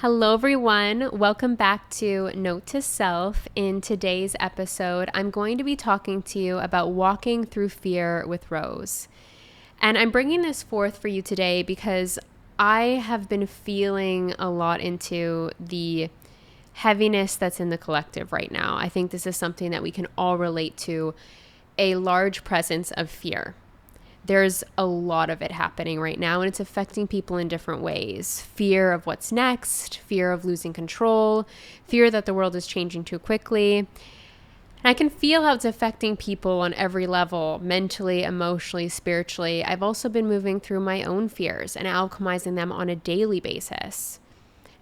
Hello, everyone. Welcome back to Note to Self. In today's episode, I'm going to be talking to you about walking through fear with Rose. And I'm bringing this forth for you today because I have been feeling a lot into the heaviness that's in the collective right now. I think this is something that we can all relate to, a large presence of fear. There's a lot of it happening right now, and it's affecting people in different ways. Fear of what's next, fear of losing control, fear that the world is changing too quickly. And I can feel how it's affecting people on every level, mentally, emotionally, spiritually. I've also been moving through my own fears and alchemizing them on a daily basis.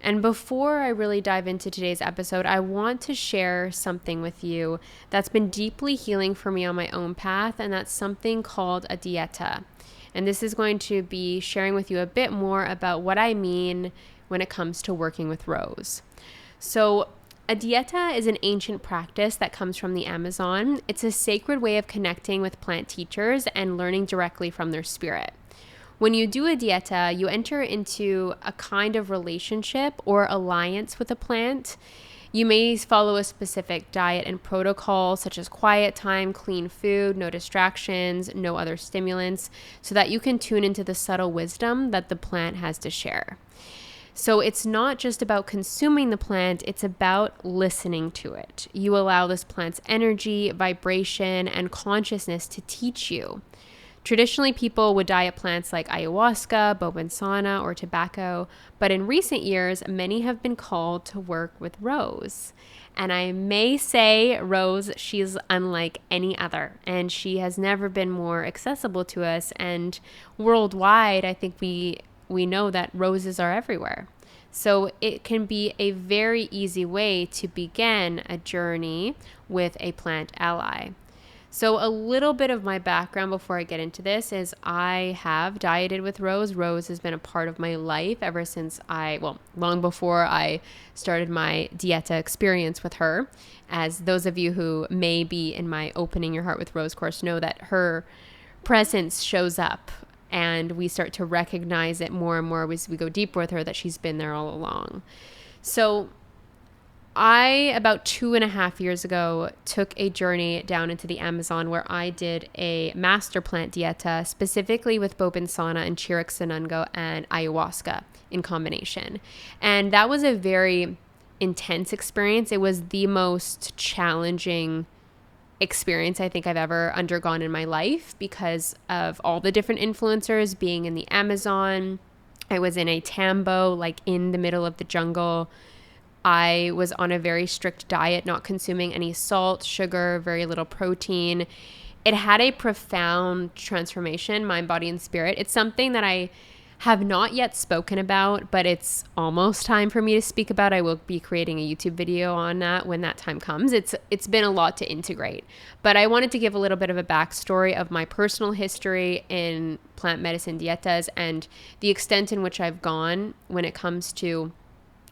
And before I really dive into today's episode, I want to share something with you that's been deeply healing for me on my own path, and that's something called a dieta. And this is going to be sharing with you a bit more about what I mean when it comes to working with Rose. So, a dieta is an ancient practice that comes from the Amazon. It's a sacred way of connecting with plant teachers and learning directly from their spirit. When you do a dieta, you enter into a kind of relationship or alliance with a plant. You may follow a specific diet and protocol, such as quiet time, clean food, no distractions, no other stimulants, so that you can tune into the subtle wisdom that the plant has to share. So it's not just about consuming the plant, it's about listening to it. You allow this plant's energy, vibration, and consciousness to teach you. Traditionally, people would diet plants like ayahuasca, bobensana, or tobacco, but in recent years, many have been called to work with Rose. And I may say, Rose, she's unlike any other, and she has never been more accessible to us. And worldwide, I think we know that roses are everywhere. So it can be a very easy way to begin a journey with a plant ally. So a little bit of my background before I get into this is I have dieted with Rose. Rose has been a part of my life ever since long before I started my dieta experience with her. As those of you who may be in my Opening Your Heart with Rose course know that her presence shows up and we start to recognize it more and more as we go deeper with her, that she's been there all along. So about 2.5 years ago, took a journey down into the Amazon where I did a master plant dieta, specifically with bobensana and chiricsanungo and ayahuasca in combination. And that was a very intense experience. It was the most challenging experience I think I've ever undergone in my life because of all the different influencers being in the Amazon. I was in a tambo, like in the middle of the jungle. I was on a very strict diet, not consuming any salt, sugar, very little protein. It had a profound transformation, mind, body, and spirit. It's something that I have not yet spoken about, but it's almost time for me to speak about. I will be creating a YouTube video on that when that time comes. It's been a lot to integrate, but I wanted to give a little bit of a backstory of my personal history in plant medicine dietas and the extent in which I've gone when it comes to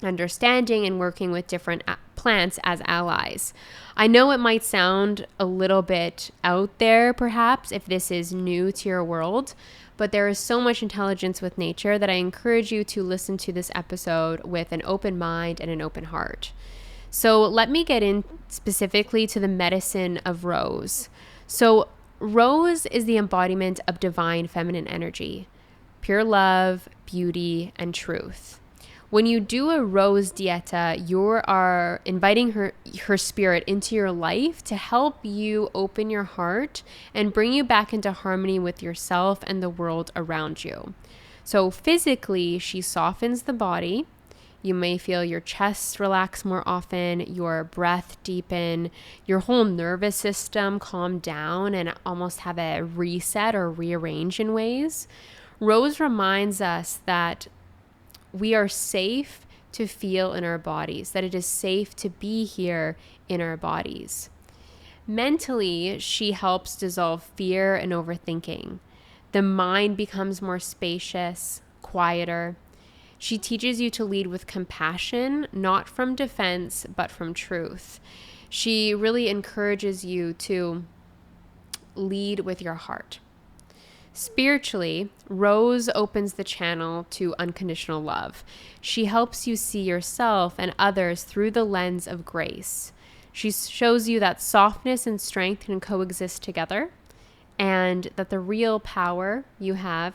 understanding and working with different plants as allies. I know it might sound a little bit out there, perhaps, if this is new to your world, but there is so much intelligence with nature that I encourage you to listen to this episode with an open mind and an open heart. So let me get in specifically to the medicine of Rose. So Rose is the embodiment of divine feminine energy, pure love, beauty, and truth. When you do a Rose dieta, you are inviting her spirit into your life to help you open your heart and bring you back into harmony with yourself and the world around you. So physically, she softens the body. You may feel your chest relax more often, your breath deepen, your whole nervous system calm down and almost have a reset or rearrange in ways. Rose reminds us that we are safe to feel in our bodies, that it is safe to be here in our bodies. Mentally, she helps dissolve fear and overthinking. The mind becomes more spacious, quieter. She teaches you to lead with compassion, not from defense, but from truth. She really encourages you to lead with your heart. Spiritually, Rose opens the channel to unconditional love. She helps you see yourself and others through the lens of grace. She shows you that softness and strength can coexist together, and that the real power you have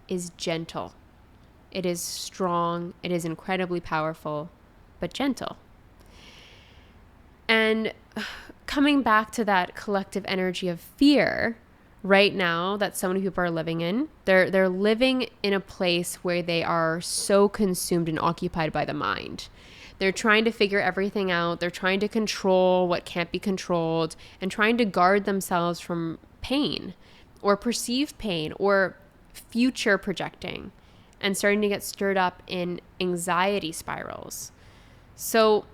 is gentle. It is strong, it is incredibly powerful, but gentle. And coming back to that collective energy of fear right now that so many people are living in, they're living in a place where they are so consumed and occupied by the mind. They're trying to figure everything out. They're trying to control what can't be controlled and trying to guard themselves from pain or perceived pain or future projecting and starting to get stirred up in anxiety spirals. So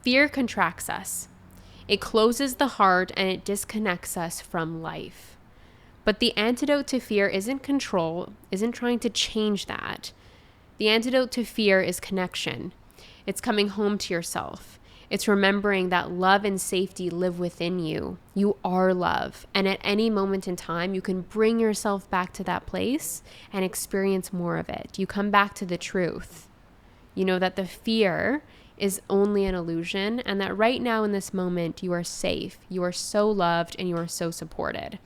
fear contracts us. It closes the heart and it disconnects us from life. But the antidote to fear isn't control, isn't trying to change that. The antidote to fear is connection. It's coming home to yourself. It's remembering that love and safety live within you. You are love. And at any moment in time, you can bring yourself back to that place and experience more of it. You come back to the truth. You know that the fear is only an illusion and that right now in this moment, you are safe. You are so loved and you are so supported.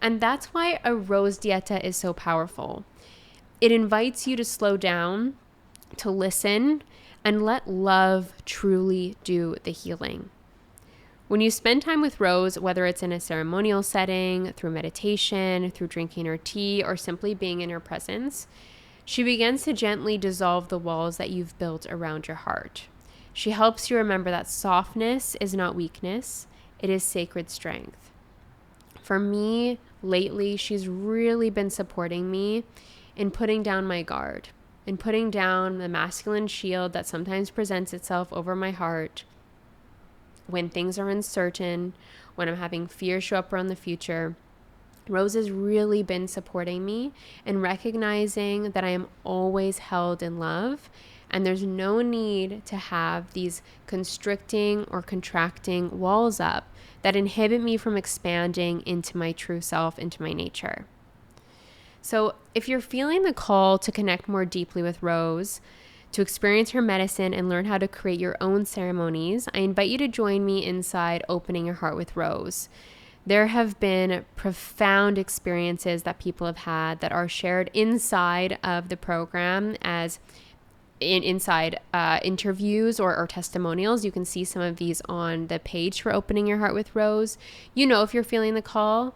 And that's why a Rose Dieta is so powerful. It invites you to slow down, to listen, and let love truly do the healing. When you spend time with Rose, whether it's in a ceremonial setting, through meditation, through drinking her tea, or simply being in her presence, she begins to gently dissolve the walls that you've built around your heart. She helps you remember that softness is not weakness, it is sacred strength. For me, lately, she's really been supporting me in putting down my guard, in putting down the masculine shield that sometimes presents itself over my heart when things are uncertain, when I'm having fear show up around the future. Rose has really been supporting me and recognizing that I am always held in love and there's no need to have these constricting or contracting walls up that inhibit me from expanding into my true self, into my nature. So if you're feeling the call to connect more deeply with Rose, to experience her medicine and learn how to create your own ceremonies, I invite you to join me inside Opening Your Heart with Rose. There have been profound experiences that people have had that are shared inside of the program as inside interviews or testimonials. You can see some of these on the page for Opening Your Heart with Rose. You know if you're feeling the call,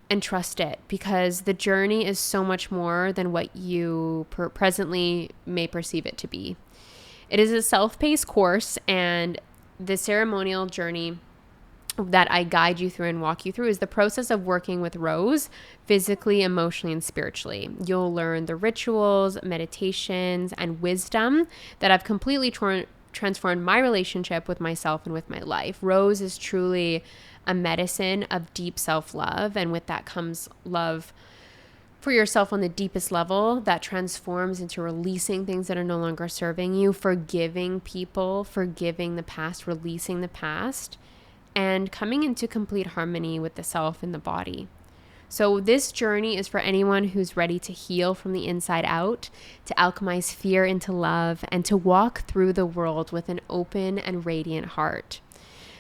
and trust it, because the journey is so much more than what you presently may perceive it to be. It is a self-paced course, and the ceremonial journey that I guide you through and walk you through is the process of working with Rose physically, emotionally, and spiritually. You'll learn the rituals, meditations, and wisdom that have completely transformed my relationship with myself and with my life. Rose is truly a medicine of deep self-love, and with that comes love for yourself on the deepest level that transforms into releasing things that are no longer serving you, forgiving people, forgiving the past, releasing the past, and coming into complete harmony with the self and the body. So this journey is for anyone who's ready to heal from the inside out, to alchemize fear into love, and to walk through the world with an open and radiant heart.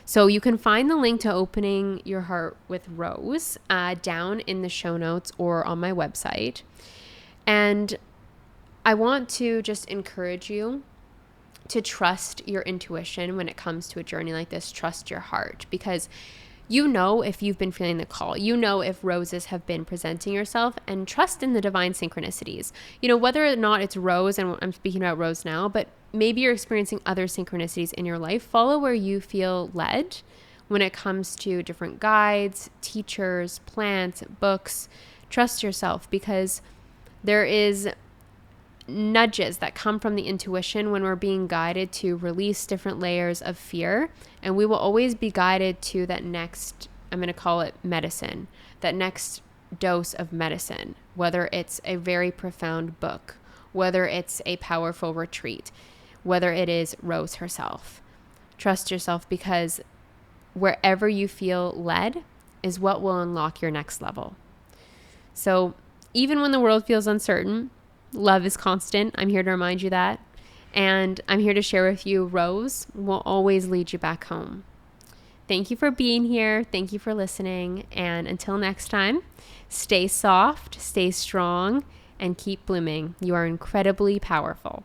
So you can find the link to Opening Your Heart with Rose down in the show notes or on my website. And I want to just encourage you to trust your intuition when it comes to a journey like this. Trust your heart, because you know if you've been feeling the call, you know if roses have been presenting yourself, and trust in the divine synchronicities. You know, whether or not it's Rose, and I'm speaking about Rose now, but maybe you're experiencing other synchronicities in your life. Follow where you feel led when it comes to different guides, teachers, plants, books. Trust yourself, because there is nudges that come from the intuition when we're being guided to release different layers of fear, and we will always be guided to that next, I'm going to call it medicine, that next dose of medicine, whether it's a very profound book, whether it's a powerful retreat, whether it is Rose herself. Trust yourself, because wherever you feel led is what will unlock your next level. So even when the world feels uncertain, love is constant. I'm here to remind you that. And I'm here to share with you, Rose will always lead you back home. Thank you for being here. Thank you for listening. And until next time, stay soft, stay strong, and keep blooming. You are incredibly powerful.